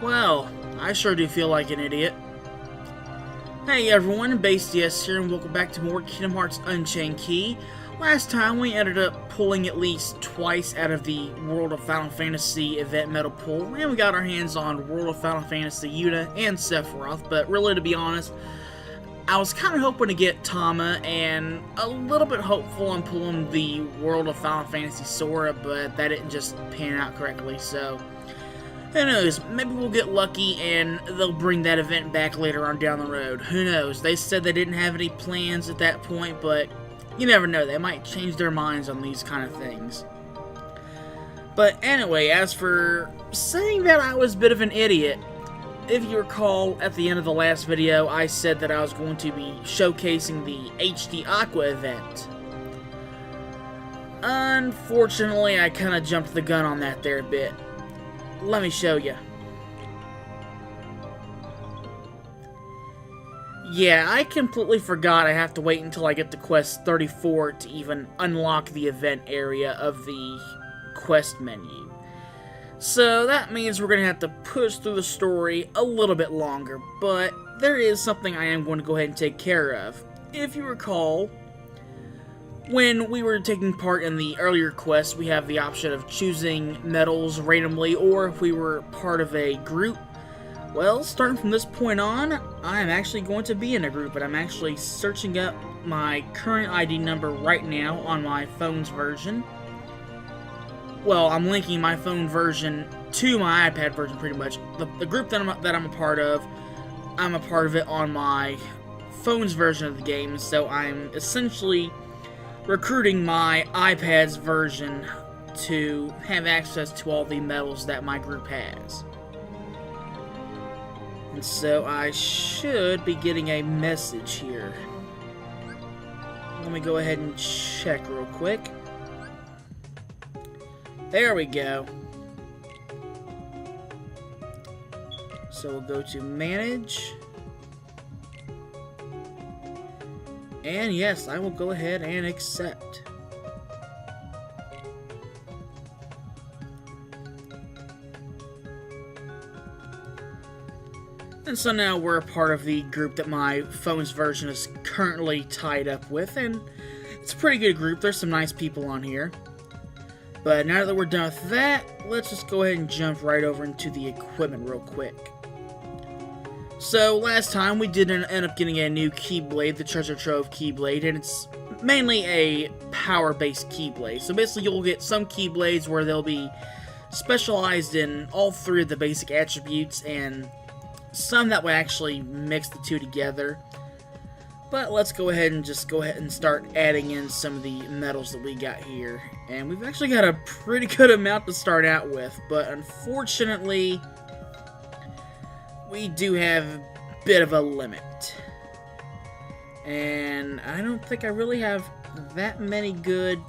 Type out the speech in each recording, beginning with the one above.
Well, I sure do feel like an idiot. Hey everyone, BaseDS here, and welcome back to more Kingdom Hearts Unchained Key. Last time we ended up pulling at least twice out of the World of Final Fantasy event medal pool, and we got our hands on World of Final Fantasy Yuna and Sephiroth, but really, to be honest, I was kind of hoping to get Tama, and a little bit hopeful on pulling the World of Final Fantasy Sora, but that didn't just pan out correctly, so who knows, maybe we'll get lucky and they'll bring that event back later on down the road. Who knows, they said they didn't have any plans at that point, but you never know, they might change their minds on these kind of things. But anyway, as for saying that I was a bit of an idiot, if you recall, at the end of the last video, I said that I was going to be showcasing the HD Aqua event. Unfortunately, I kind of jumped the gun on that there a bit. Let me show you. Yeah, I completely forgot I have to wait until I get to quest 34 to even unlock the event area of the quest menu. So that means we're going to have to push through the story a little bit longer, but there is something I am going to go ahead and take care of. If you recall, when we were taking part in the earlier quests, we have the option of choosing medals randomly, or if we were part of a group. Well, starting from this point on, I am actually going to be in a group, and I'm actually searching up my current ID number right now on my phone's version. Well, I'm linking my phone version to my iPad version, pretty much. The group that I'm a part of, I'm a part of it on my phone's version of the game, so I'm essentially recruiting my iPad's version to have access to all the medals that my group has. And so I should be getting a message here. Let me go ahead and check real quick. There we go. So we'll go to Manage. And yes, I will go ahead and accept. And so now we're a part of the group that my phone's version is currently tied up with, and it's a pretty good group. There's some nice people on here. But now that we're done with that, let's just go ahead and jump right over into the equipment real quick. So last time we did end up getting a new Keyblade, the Treasure Trove Keyblade, and it's mainly a power-based Keyblade. So basically you'll get some Keyblades where they'll be specialized in all three of the basic attributes, and some that will actually mix the two together. But let's go ahead and start adding in some of the medals that we got here. And we've actually got a pretty good amount to start out with, but unfortunately we do have a bit of a limit. And I don't think I really have that many good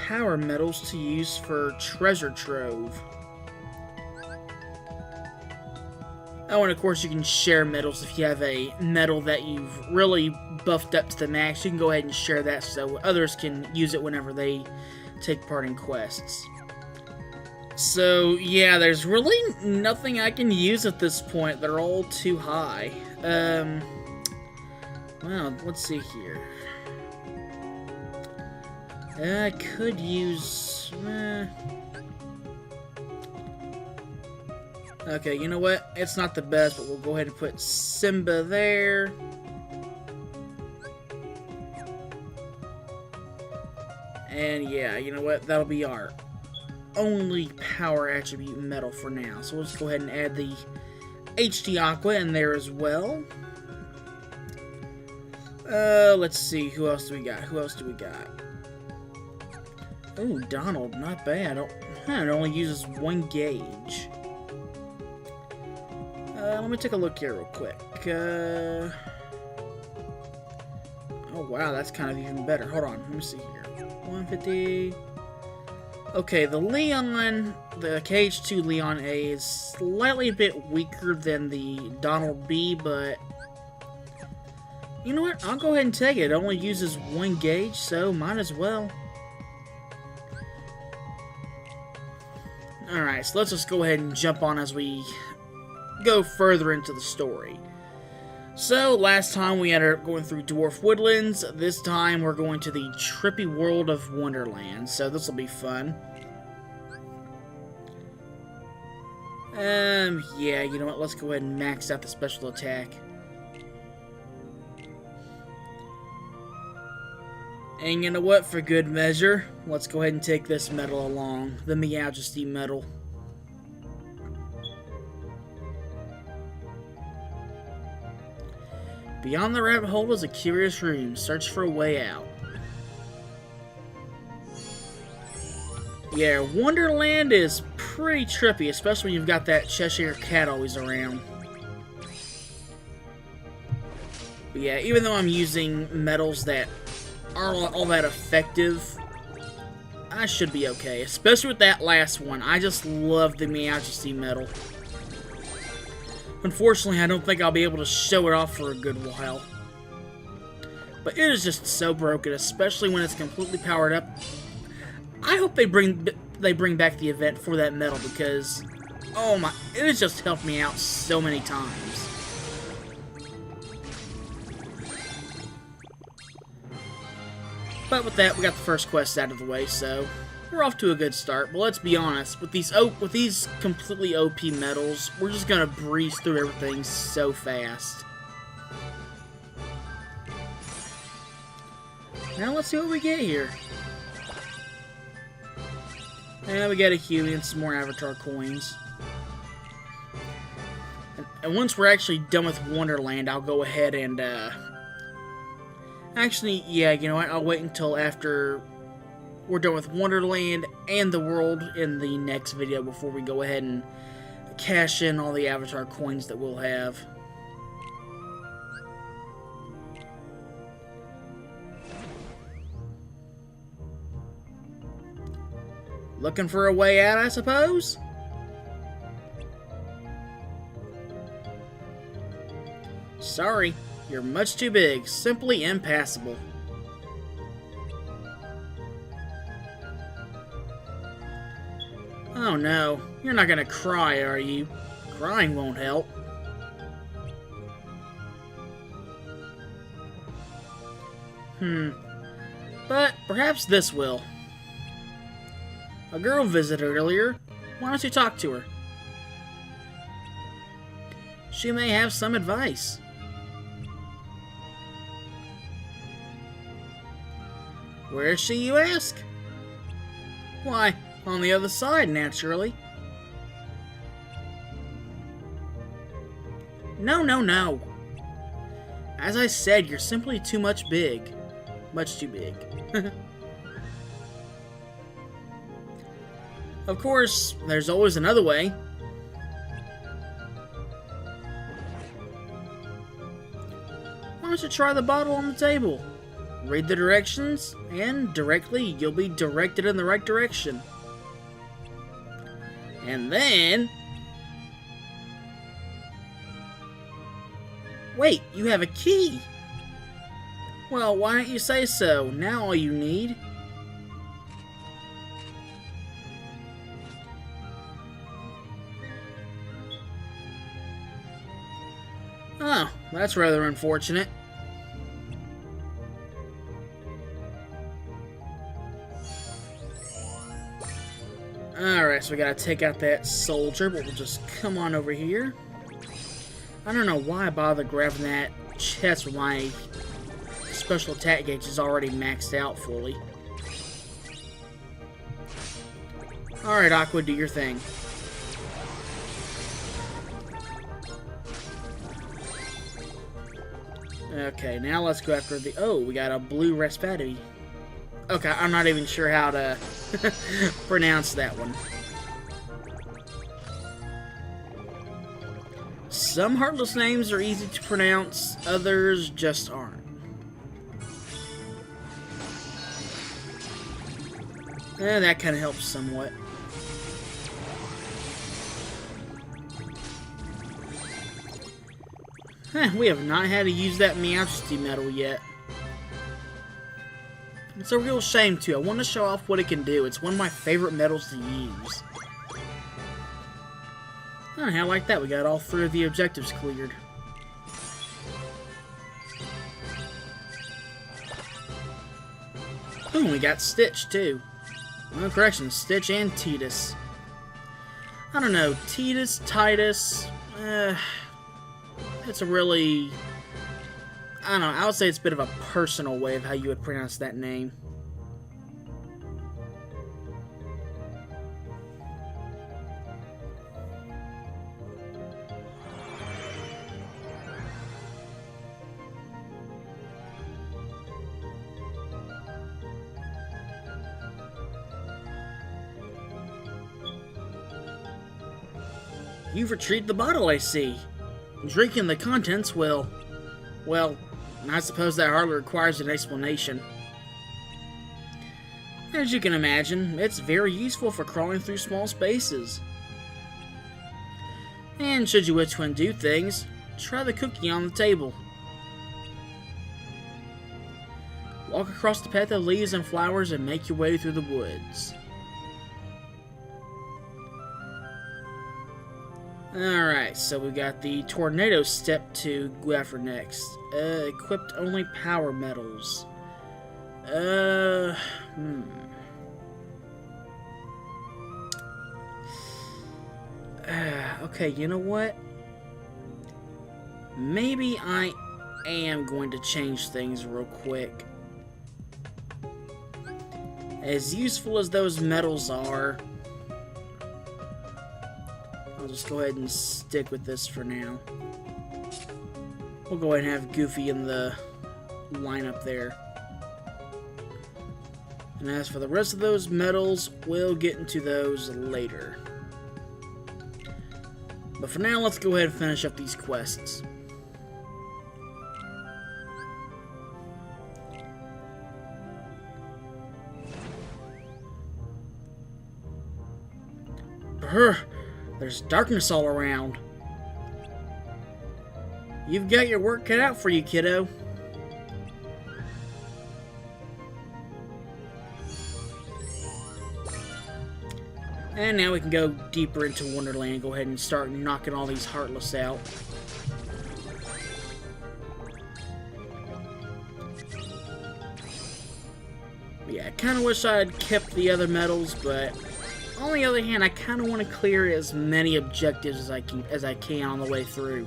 power medals to use for Treasure Trove. Oh, and of course you can share medals if you have a medal that you've really buffed up to the max. You can go ahead and share that so others can use it whenever they take part in quests. So, yeah, there's really nothing I can use at this point. They're all too high. Well, let's see here. I could use... Okay, you know what? It's not the best, but we'll go ahead and put Simba there. And yeah, you know what? That'll be our only power attribute medal for now. So we'll just go ahead and add the HD Aqua in there as well. Let's see. Who else do we got? Oh, Donald. Not bad. It only uses one gauge. Let me take a look here real quick. Oh wow, that's kind of even better. Hold on, let me see here. 150. Okay, the Leon, the KH2 Leon A is slightly a bit weaker than the Donald B, but you know what? I'll go ahead and take it. It only uses one gauge, so might as well. Alright, so let's just go ahead and jump on as we go further into the story. So, last time we ended up going through Dwarf Woodlands. This time we're going to the trippy world of Wonderland, so this will be fun. Yeah, you know what, let's go ahead and max out the special attack. And you know what, for good measure, let's go ahead and take this medal along, the Majesty medal. Beyond the rabbit hole is a curious room. Search for a way out. Yeah, Wonderland is pretty trippy, especially when you've got that Cheshire Cat always around. But yeah, even though I'm using medals that aren't all that effective, I should be okay. Especially with that last one. I just love the Majesty medal. Unfortunately, I don't think I'll be able to show it off for a good while. But it is just so broken, especially when it's completely powered up. I hope they bring back the event for that medal because, oh my, it has just helped me out so many times. But with that, we got the first quest out of the way, so we're off to a good start. But let's be honest, with these completely OP medals, we're just gonna breeze through everything so fast. Now let's see what we get here. And we got a Huey and some more avatar coins. And once we're actually done with Wonderland, I'll go ahead and actually, yeah, you know what? I'll wait until after we're done with Wonderland and the world in the next video before we go ahead and cash in all the avatar coins that we'll have. Looking for a way out, I suppose? Sorry, you're much too big. Simply impassable. Oh no, you're not gonna cry, are you? Crying won't help. But perhaps this will. A girl visited earlier. Why don't you talk to her? She may have some advice. Where is she, you ask? Why, on the other side, naturally. No, no, no. As I said, you're simply too much big. Much too big. Of course, there's always another way. Why don't you try the bottle on the table? Read the directions, and directly you'll be directed in the right direction. And then... Wait, you have a key! Well, why don't you say so? Now all you need... Oh, that's rather unfortunate. Alright, so we gotta take out that soldier, but we'll just come on over here. I don't know why I bother grabbing that chest when my special attack gauge is already maxed out fully. Alright, Aqua, do your thing. Okay, now let's go after the... Oh, we got a blue Respati. Okay, I'm not even sure how to pronounce that one. Some heartless names are easy to pronounce, others just aren't. That kind of helps somewhat. We have not had to use that Majesty medal yet. It's a real shame too. I want to show off what it can do. It's one of my favorite medals to use. Oh, how like that, we got all 3 of the objectives cleared. Ooh, we got Stitch, too. No correction, Stitch and Titus. I don't know, Titus, it's a really... I don't know, I would say it's a bit of a personal way of how you would pronounce that name. You've retrieved the bottle, I see. Drinking the contents will... Well, I suppose that hardly requires an explanation. As you can imagine, it's very useful for crawling through small spaces. And should you wish to undo things, try the cookie on the table. Walk across the path of leaves and flowers and make your way through the woods. Alright, so we got the tornado step to go after next. Equipped only power metals. Okay, you know what? Maybe I am going to change things real quick. As useful as those metals are, I'll just go ahead and stick with this for now. We'll go ahead and have Goofy in the lineup there. And as for the rest of those medals, we'll get into those later. But for now, let's go ahead and finish up these quests. Brr, there's darkness all around. You've got your work cut out for you, kiddo. And now we can go deeper into Wonderland. Go ahead and start knocking all these Heartless out. Yeah, I kind of wish I had kept the other medals, but on the other hand, I kind of want to clear as many objectives as I can on the way through.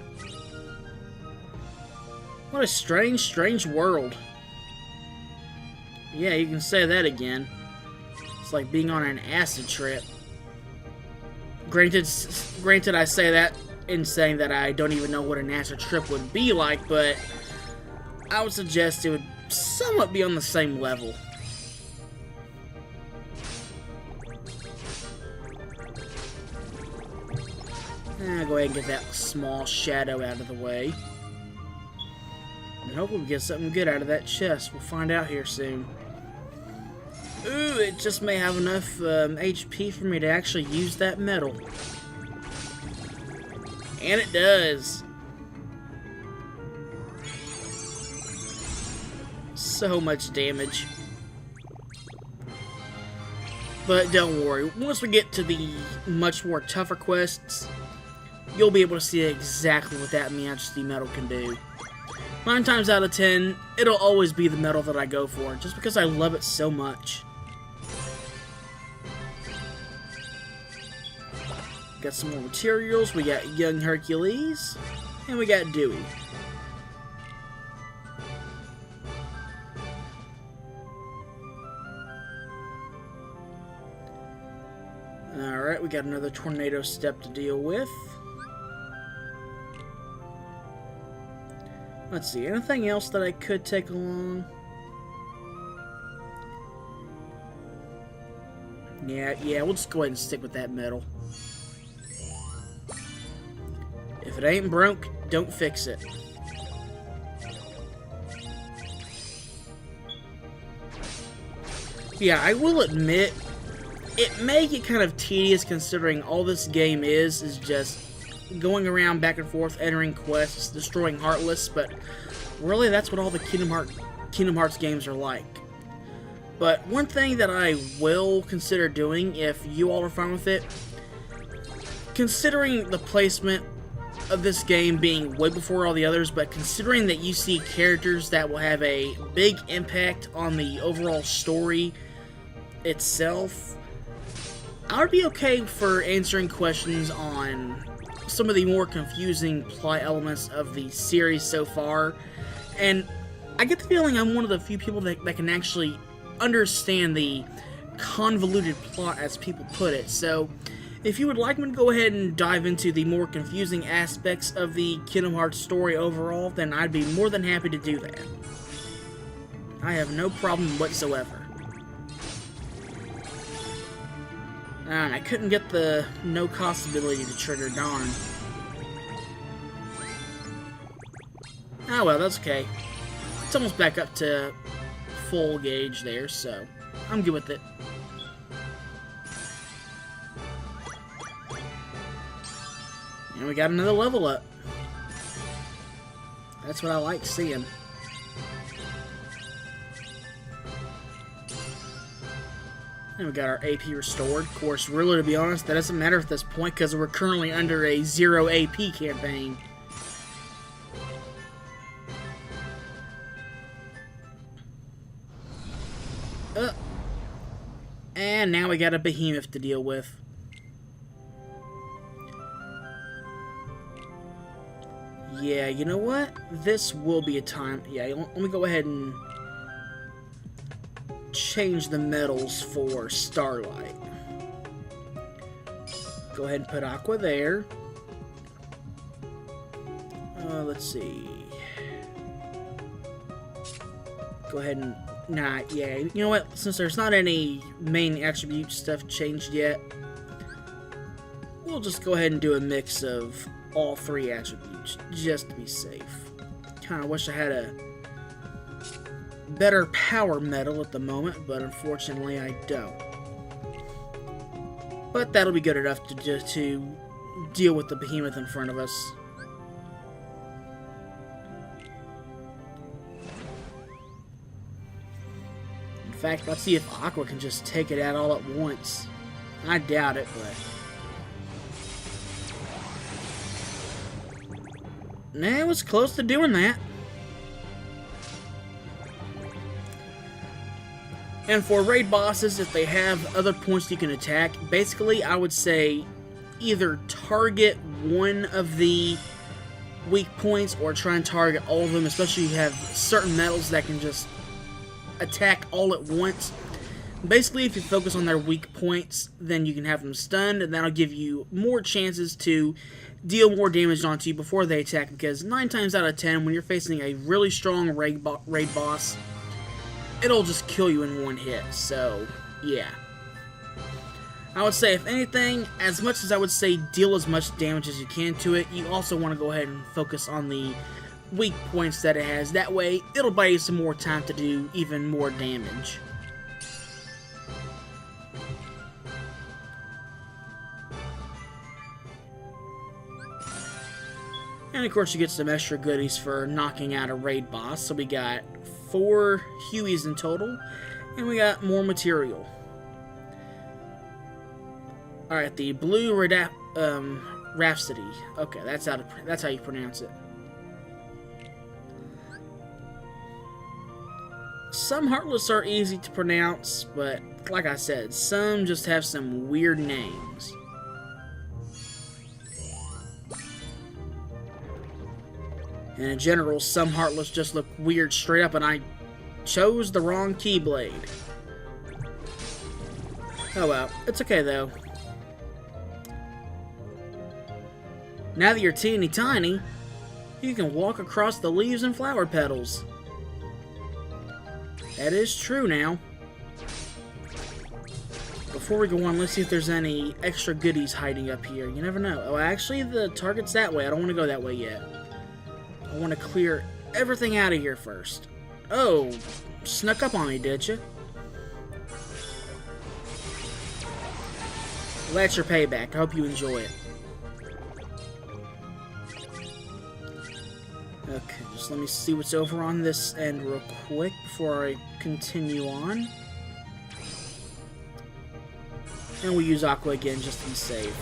What a strange, strange world. Yeah, you can say that again. It's like being on an acid trip. Granted, I say that in saying that I don't even know what an acid trip would be like, but I would suggest it would somewhat be on the same level. I'll go ahead and get that small shadow out of the way. And hopefully we get something good out of that chest. We'll find out here soon. Ooh, it just may have enough HP for me to actually use that metal. And it does. So much damage. But don't worry, once we get to the much more tougher quests, you'll be able to see exactly what that Majesty metal can do. 9 times out of 10, it'll always be the metal that I go for, just because I love it so much. Got some more materials. We got Young Hercules, and we got Dewey. Alright, we got another tornado step to deal with. Let's see, anything else that I could take along? Yeah, we'll just go ahead and stick with that metal. If it ain't broke, don't fix it. Yeah, I will admit, it may get kind of tedious considering all this game is just going around back and forth, entering quests, destroying Heartless, but really that's what all the Kingdom Hearts games are like. But one thing that I will consider doing, if you all are fine with it, considering the placement of this game being way before all the others, but considering that you see characters that will have a big impact on the overall story itself, I would be okay for answering questions on some of the more confusing plot elements of the series so far. And I get the feeling I'm one of the few people that can actually understand the convoluted plot, as people put it. So if you would like me to go ahead and dive into the more confusing aspects of the Kingdom Hearts story overall, then I'd be more than happy to do that. I have no problem whatsoever. And I couldn't get the no-cost ability to trigger, darn. Oh well, that's okay. It's almost back up to full gauge there, so I'm good with it. And we got another level up. That's what I like seeing. And we got our AP restored. Of course, really, to be honest, that doesn't matter at this point because we're currently under a 0 AP campaign. And now we got a behemoth to deal with. Yeah, you know what? This will be a time. Yeah, let me go ahead and change the medals for Starlight. Go ahead and put Aqua there. Let's see. Go ahead and... Nah, yeah, you know what? Since there's not any main attribute stuff changed yet, we'll just go ahead and do a mix of all 3 attributes, just to be safe. Kinda wish I had a better power medal at the moment, but unfortunately I don't. But that'll be good enough to deal with the behemoth in front of us. In fact, let's see if Aqua can just take it out all at once. I doubt it, but... Nah, it was close to doing that. And for raid bosses, if they have other points you can attack, basically I would say either target one of the weak points or try and target all of them, especially if you have certain metals that can just attack all at once. Basically, if you focus on their weak points, then you can have them stunned, and that'll give you more chances to deal more damage onto you before they attack, because 9 times out of 10, when you're facing a really strong raid boss, it'll just kill you in one hit. So, yeah. I would say, if anything, as much as I would say deal as much damage as you can to it, you also want to go ahead and focus on the weak points that it has. That way, it'll buy you some more time to do even more damage. And of course you get some extra goodies for knocking out a raid boss. So we got 4 Hueys in total, and we got more material. Alright, the Blue Rhapsody. Okay, that's how you pronounce it. Some Heartless are easy to pronounce, but like I said, some just have some weird names. And in general, some Heartless just look weird straight up, and I chose the wrong Keyblade. Oh well, it's okay though. Now that you're teeny tiny, you can walk across the leaves and flower petals. That is true now. Before we go on, let's see if there's any extra goodies hiding up here. You never know. Oh, actually, the target's that way. I don't want to go that way yet. I want to clear everything out of here first. Oh, snuck up on me, did you? Well, that's your payback. I hope you enjoy it. Okay, just let me see what's over on this end real quick before I continue on. And we'll use Aqua again just to be safe.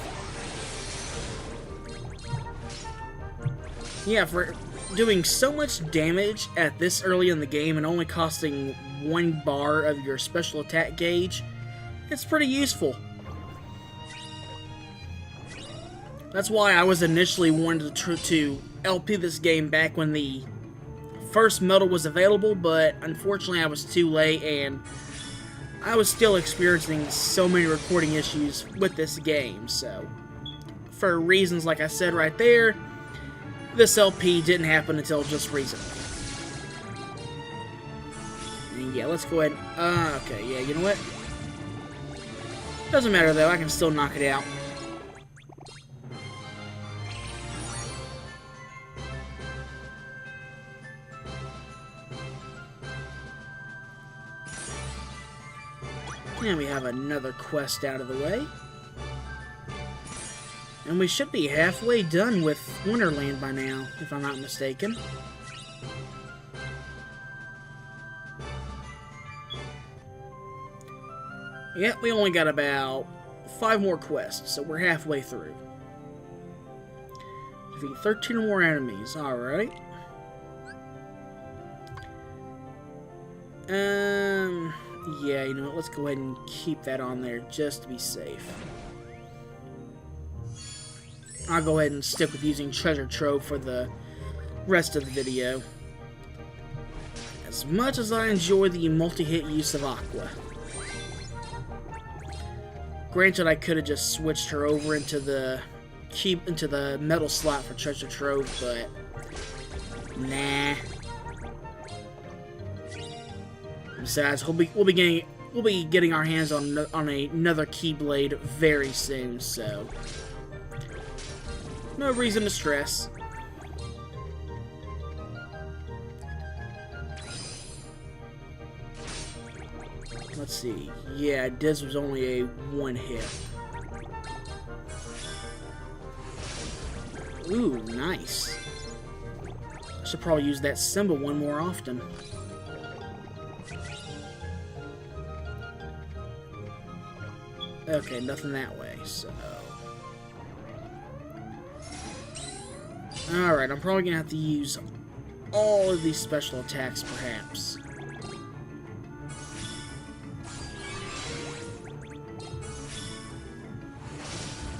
Yeah, for doing so much damage at this early in the game and only costing 1 bar of your special attack gauge, it's pretty useful. That's why I was initially wanted to LP this game back when the first medal was available, but unfortunately I was too late and I was still experiencing so many recording issues with this game, so for reasons like I said right there, this LP didn't happen until just recently. And yeah, let's go ahead. Okay, yeah, you know what? Doesn't matter though, I can still knock it out. And we have another quest out of the way. And we should be halfway done with Wonderland by now, if I'm not mistaken. Yep, we only got about 5 more quests, so we're halfway through. Defeat 13 or more enemies, alright. Yeah, you know what, let's go ahead and keep that on there just to be safe. I'll go ahead and stick with using Treasure Trove for the rest of the video. As much as I enjoy the multi-hit use of Aqua. Granted, I could have just switched her over into the metal slot for Treasure Trove, but nah. Besides, we'll be getting our hands on another Keyblade very soon, so no reason to stress. Let's see. Yeah, this was only a 1 hit. Ooh, nice. I should probably use that symbol one more often. Okay, nothing that way, so... Alright, I'm probably gonna have to use all of these special attacks, perhaps.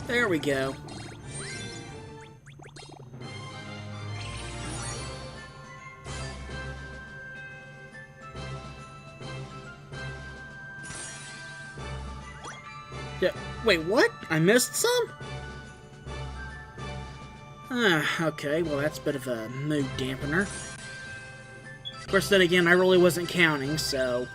There we go. Yeah, wait, what? I missed some? Okay, well that's a bit of a mood dampener. Of course, then again, I really wasn't counting, so...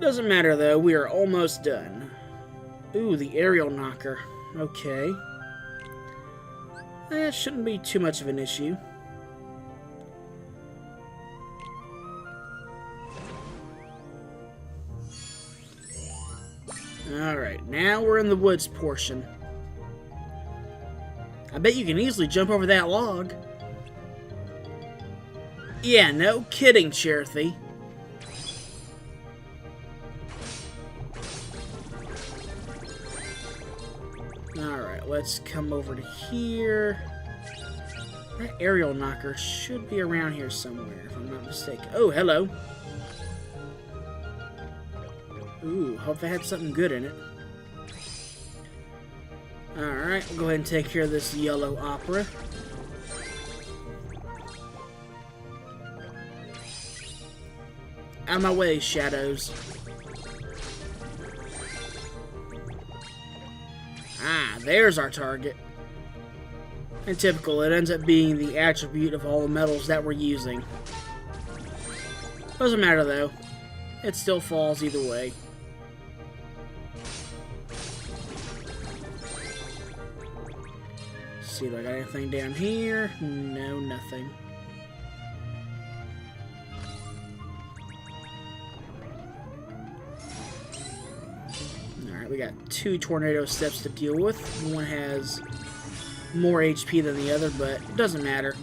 Doesn't matter though, we are almost done. Ooh, the aerial knocker. Okay. That shouldn't be too much of an issue. Alright, now we're in the woods portion. I bet you can easily jump over that log. Yeah, no kidding, Cherothy. Alright, let's come over to here. That aerial knocker should be around here somewhere, if I'm not mistaken. Oh, hello. Ooh, hope they had something good in it. Alright, we'll go ahead and take care of this yellow opera. Out of my way, shadows. Ah, there's our target. And typical, it ends up being the attribute of all the metals that we're using. Doesn't matter though. It still falls either way. Let's see, do I got anything down here? No, nothing. Alright, we got 2 tornado steps to deal with. One has more HP than the other, but it doesn't matter.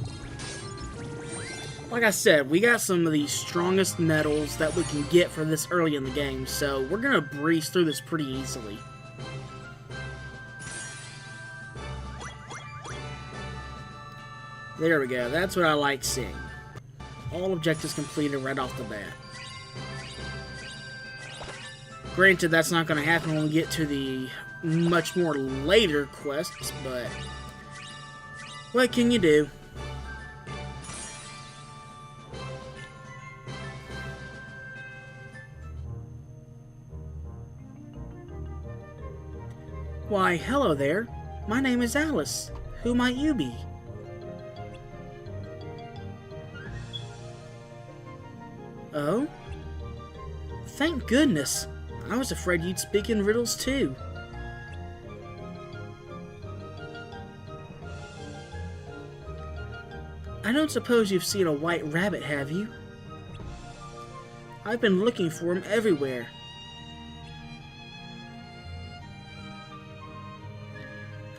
Like I said, we got some of the strongest medals that we can get for this early in the game, so we're gonna breeze through this pretty easily. There we go, that's what I like seeing. All objectives completed right off the bat. Granted, that's not going to happen when we get to the much more later quests, but what can you do? Why, hello there. My name is Alice. Who might you be? Oh? Thank goodness. I was afraid you'd speak in riddles too. I don't suppose you've seen a white rabbit, have you? I've been looking for him everywhere.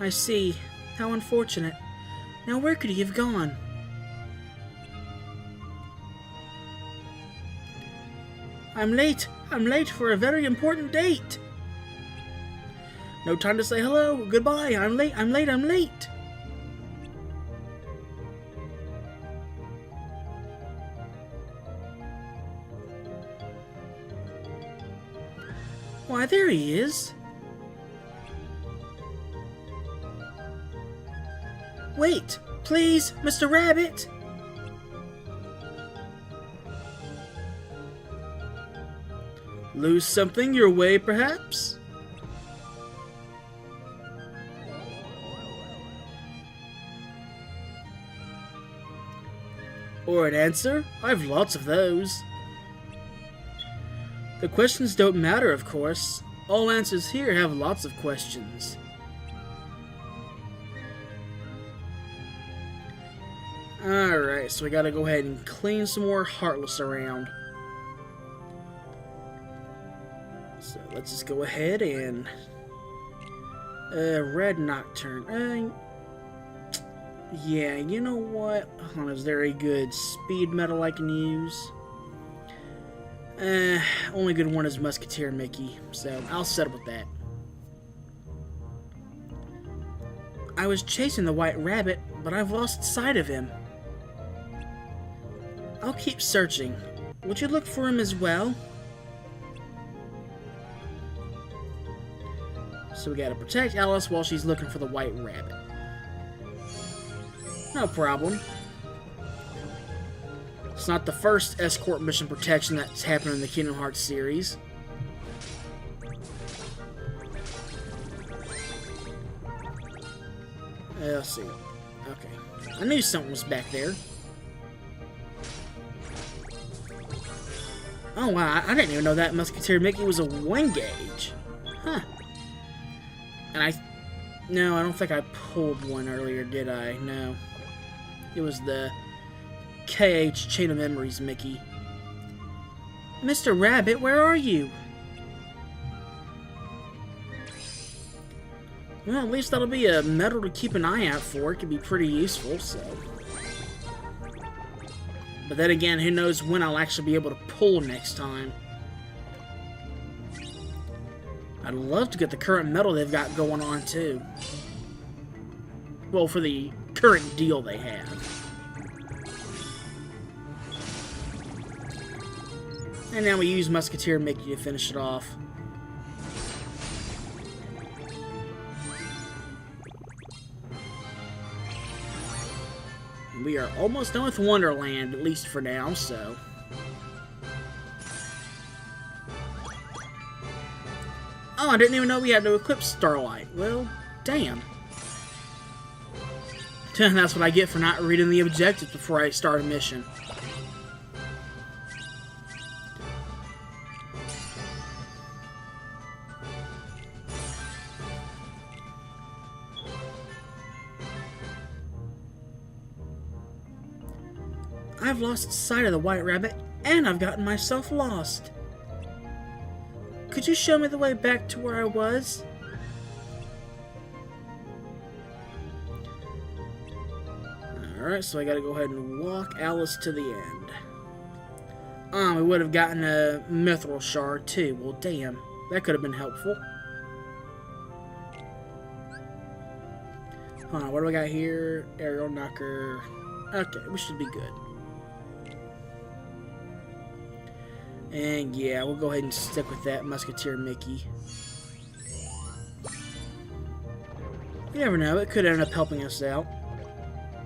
I see. How unfortunate. Now where could he have gone? I'm late. I'm late for a very important date. No time to say hello. Goodbye. I'm late. I'm late. I'm late. Why, there he is. Wait, please, Mr. Rabbit. Lose something your way, perhaps? Or an answer? I've lots of those. The questions don't matter, of course. All answers here have lots of questions. Alright, so we gotta go ahead and clean some more Heartless around. So let's just go ahead and Red Nocturne. Yeah, you know what? Hold on, is there a good speed medal I can use? Only good one is Musketeer Mickey, so I'll settle with that. I was chasing the White Rabbit, but I've lost sight of him. I'll keep searching. Would you look for him as well? So we gotta protect Alice while she's looking for the White Rabbit. No problem. It's not the first escort mission protection that's happened in the Kingdom Hearts series. Let's see. Okay. I knew something was back there. Oh wow, I didn't even know that Musketeer Mickey was a wing gauge. Huh. And no, I don't think I pulled one earlier, did I? No. It was the KH Chain of Memories Mickey. Mr. Rabbit, where are you? Well, at least that'll be a medal to keep an eye out for. It could be pretty useful, so. But then again, who knows when I'll actually be able to pull next time. I'd love to get the current medal they've got going on, too. Well, for the current deal they have. And now we use Musketeer Mickey to finish it off. We are almost done with Wonderland, at least for now, so. Oh, I didn't even know we had to equip Starlight. Well, damn. That's what I get for not reading the objectives before I start a mission. I've lost sight of the White Rabbit, and I've gotten myself lost. Could you show me the way back to where I was? Alright, so I gotta go ahead and walk Alice to the end. We would have gotten a mithril shard too. Well, damn. That could have been helpful. Hold on, what do I got here? Aerial knocker. Okay, we should be good. And yeah, we'll go ahead and stick with that Musketeer Mickey. You never know, it could end up helping us out.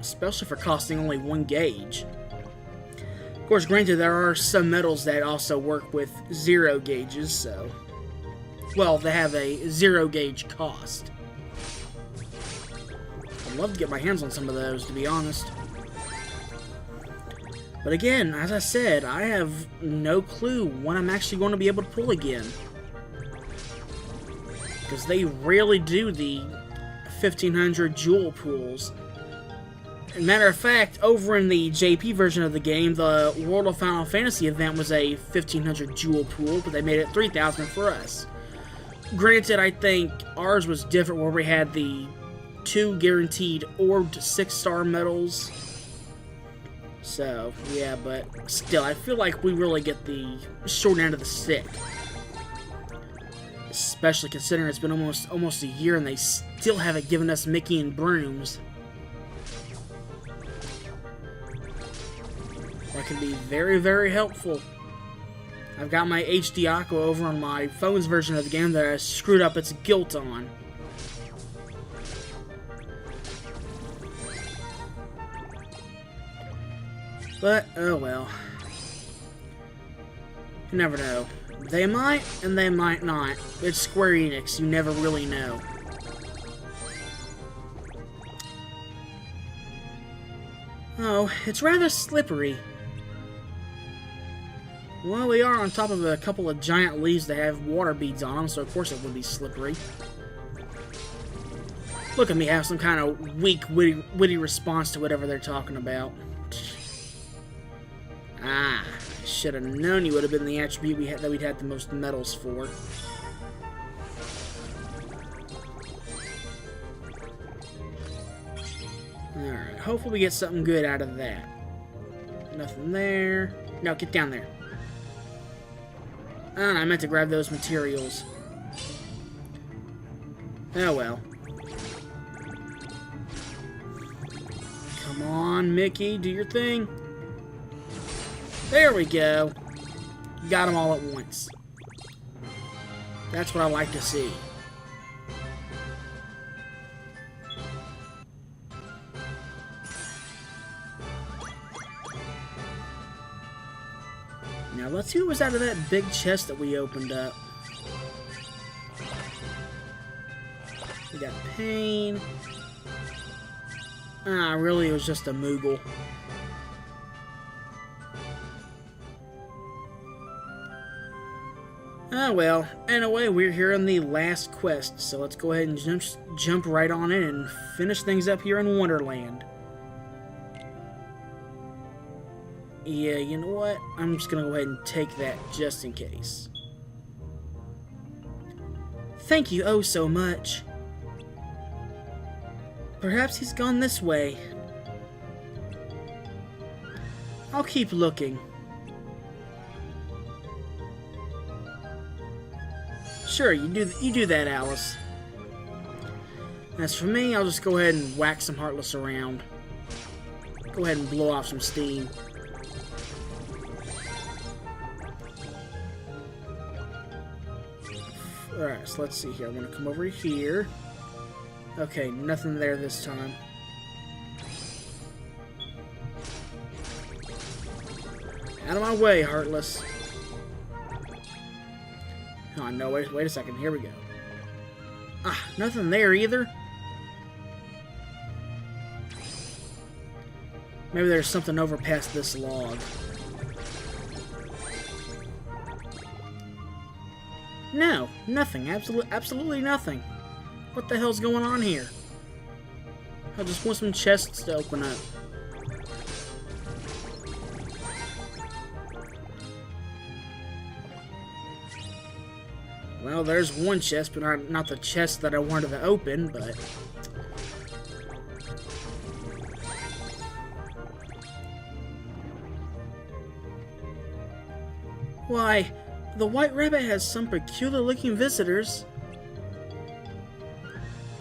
Especially for costing only 1 gauge. Of course, granted, there are some metals that also work with 0 gauges, so... Well, they have a 0 gauge cost. I'd love to get my hands on some of those, to be honest. But again, as I said, I have no clue when I'm actually going to be able to pull again. Because they rarely do the 1500 jewel pools. As a matter of fact, over in the JP version of the game, the World of Final Fantasy event was a 1500 jewel pool, but they made it 3000 for us. Granted, I think ours was different where we had the 2 guaranteed orbed 6-star medals. So, yeah, but still, I feel like we really get the short end of the stick. Especially considering it's been almost a year and they still haven't given us Mickey and brooms. That can be very, very helpful. I've got my HD Aqua over on my phone's version of the game that I screwed up its guilt on. But, oh well. You never know. They might, and they might not. It's Square-Enix, you never really know. Oh, it's rather slippery. Well, we are on top of a couple of giant leaves that have water beads on them, so of course it would be slippery. Look at me have some kind of weak, witty response to whatever they're talking about. Ah, I should have known you would have been the attribute that we'd had the most medals for. Alright, hopefully we get something good out of that. Nothing there. No, get down there. Ah, I meant to grab those materials. Oh well. Come on, Mickey, do your thing. There we go. Got them all at once. That's what I like to see. Now let's see what was out of that big chest that we opened up. We got pain. Ah, really it was just a Moogle. Ah well, anyway, we're here on the last quest, so let's go ahead and jump right on in and finish things up here in Wonderland. Yeah, you know what? I'm just gonna go ahead and take that just in case. Thank you oh so much. Perhaps he's gone this way. I'll keep looking. Sure, you do that, Alice. As for me, I'll just go ahead and whack some Heartless around. Go ahead and blow off some steam. Alright, so let's see here. I'm gonna come over here. Okay, nothing there this time. Out of my way, Heartless. Oh, no, wait a second. Here we go. Ah, nothing there either. Maybe there's something over past this log. No, nothing. Absolutely nothing. What the hell's going on here? I just want some chests to open up. Well, there's one chest, but not the chest that I wanted to open, but... Why, the White Rabbit has some peculiar-looking visitors.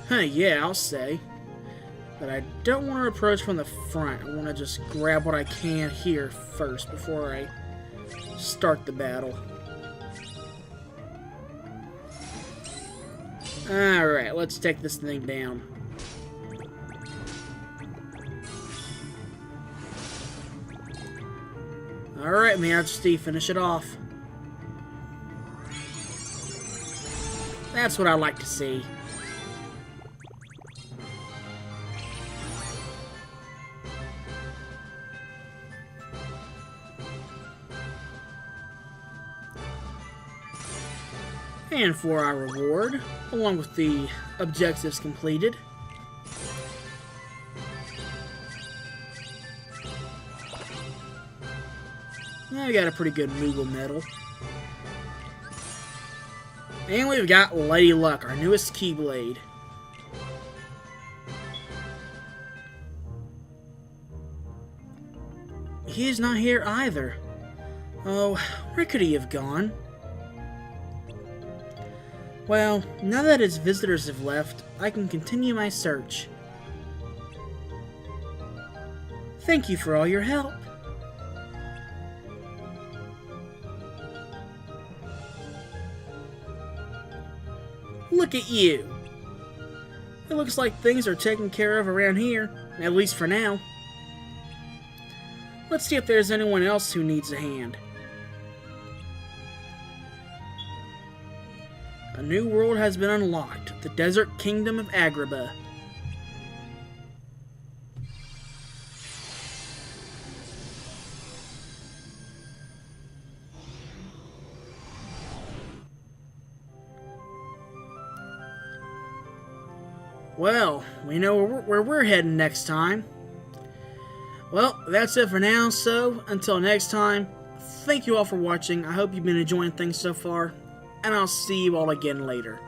Huh, yeah, I'll say. But I don't want to approach from the front. I want to just grab what I can here first before I start the battle. Alright, let's take this thing down. Alright, Majesty, finish it off. That's what I like to see. And for our reward, along with the objectives completed, well, we got a pretty good Moogle medal. And we've got Lady Luck, our newest Keyblade. He is not here either. Oh, where could he have gone? Well, now that his visitors have left, I can continue my search. Thank you for all your help. Look at you. It looks like things are taken care of around here, at least for now. Let's see if there's anyone else who needs a hand. A new world has been unlocked, the Desert Kingdom of Agrabah. Well, we know where we're heading next time. Well, that's it for now, so until next time, thank you all for watching. I hope you've been enjoying things so far, and I'll see you all again later.